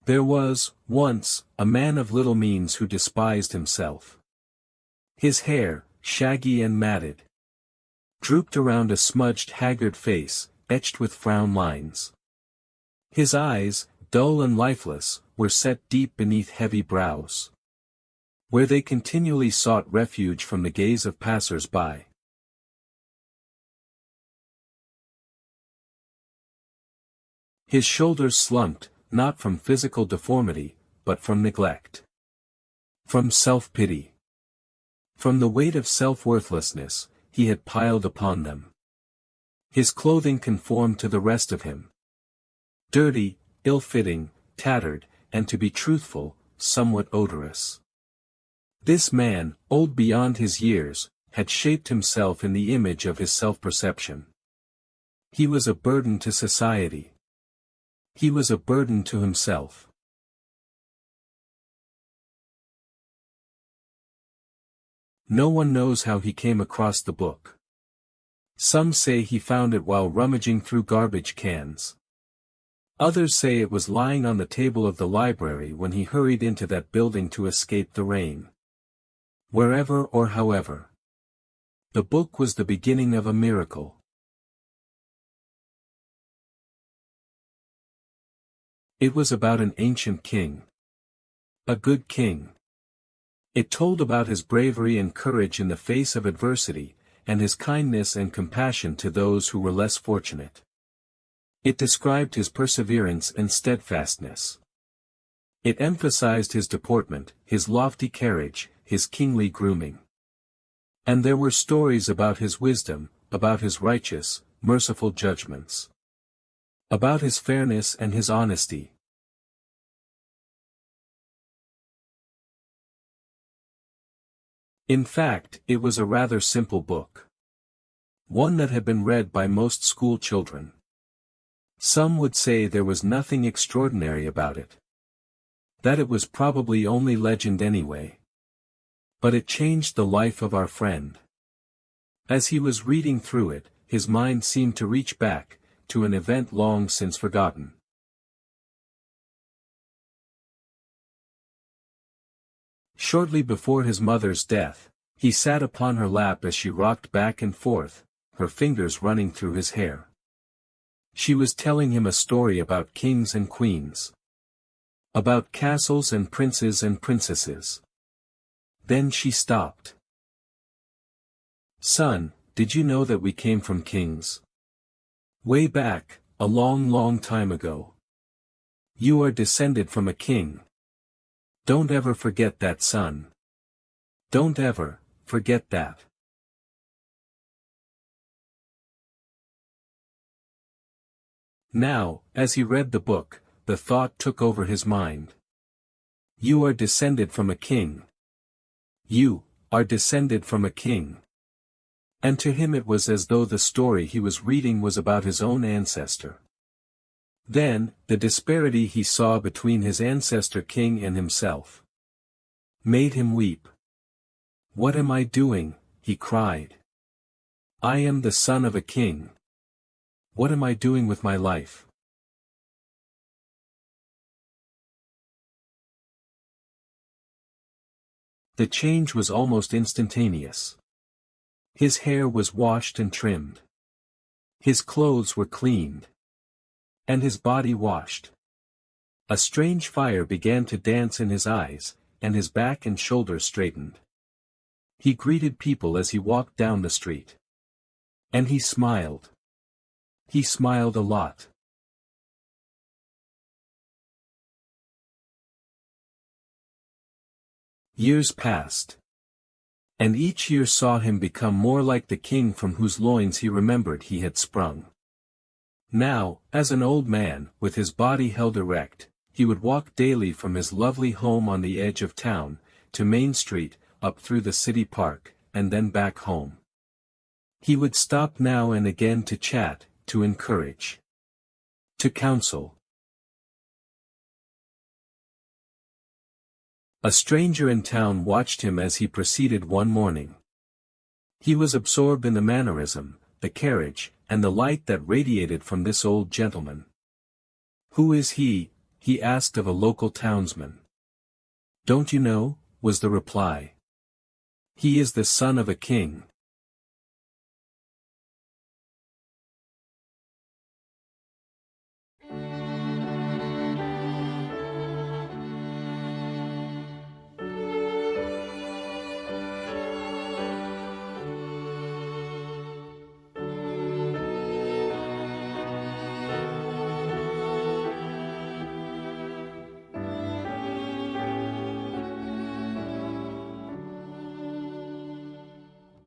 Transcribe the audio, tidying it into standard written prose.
There was, once, a man of little means who despised himself. His hair, shaggy and matted, drooped around a smudged haggard face, etched with frown lines. His eyes, dull and lifeless, were set deep beneath heavy brows, where they continually sought refuge from the gaze of passers-by. His shoulders slumped, not from physical deformity, but from neglect. From self-pity. From the weight of self-worthlessness, he had piled upon them. His clothing conformed to the rest of him. Dirty, ill-fitting, tattered, and to be truthful, somewhat odorous. This man, old beyond his years, had shaped himself in the image of his self-perception. He was a burden to society. He was a burden to himself. No one knows how he came across the book. Some say he found it while rummaging through garbage cans. Others say it was lying on the table of the library when he hurried into that building to escape the rain. Wherever or however, the book was the beginning of a miracle. It was about an ancient king. A good king. It told about his bravery and courage in the face of adversity, and his kindness and compassion to those who were less fortunate. It described his perseverance and steadfastness. It emphasized his deportment, his lofty carriage, his kingly grooming. And there were stories about his wisdom, about his righteous, merciful judgments. About his fairness and his honesty. In fact, it was a rather simple book. One that had been read by most school children. Some would say there was nothing extraordinary about it. That it was probably only legend anyway. But it changed the life of our friend. As he was reading through it, his mind seemed to reach back, to an event long since forgotten. Shortly before his mother's death, he sat upon her lap as she rocked back and forth, her fingers running through his hair. She was telling him a story about kings and queens. About castles and princes and princesses. Then she stopped. "Son, did you know that we came from kings? Way back, a long, long time ago. You are descended from a king. Don't ever forget that, son. Don't ever forget that." Now, as he read the book, the thought took over his mind. You are descended from a king. You are descended from a king. And to him it was as though the story he was reading was about his own ancestor. Then, the disparity he saw between his ancestor king and himself made him weep. "What am I doing?" he cried. "I am the son of a king. What am I doing with my life?" The change was almost instantaneous. His hair was washed and trimmed. His clothes were cleaned. And his body washed. A strange fire began to dance in his eyes, and his back and shoulders straightened. He greeted people as he walked down the street. And he smiled. He smiled a lot. Years passed. And each year saw him become more like the king from whose loins he remembered he had sprung. Now, as an old man, with his body held erect, he would walk daily from his lovely home on the edge of town, to Main Street, up through the city park, and then back home. He would stop now and again to chat, to encourage, to counsel. A stranger in town watched him as he proceeded one morning. He was absorbed in the mannerism, the carriage, and the light that radiated from this old gentleman. "Who is he?" he asked of a local townsman. "Don't you know?" was the reply. "He is the son of a king,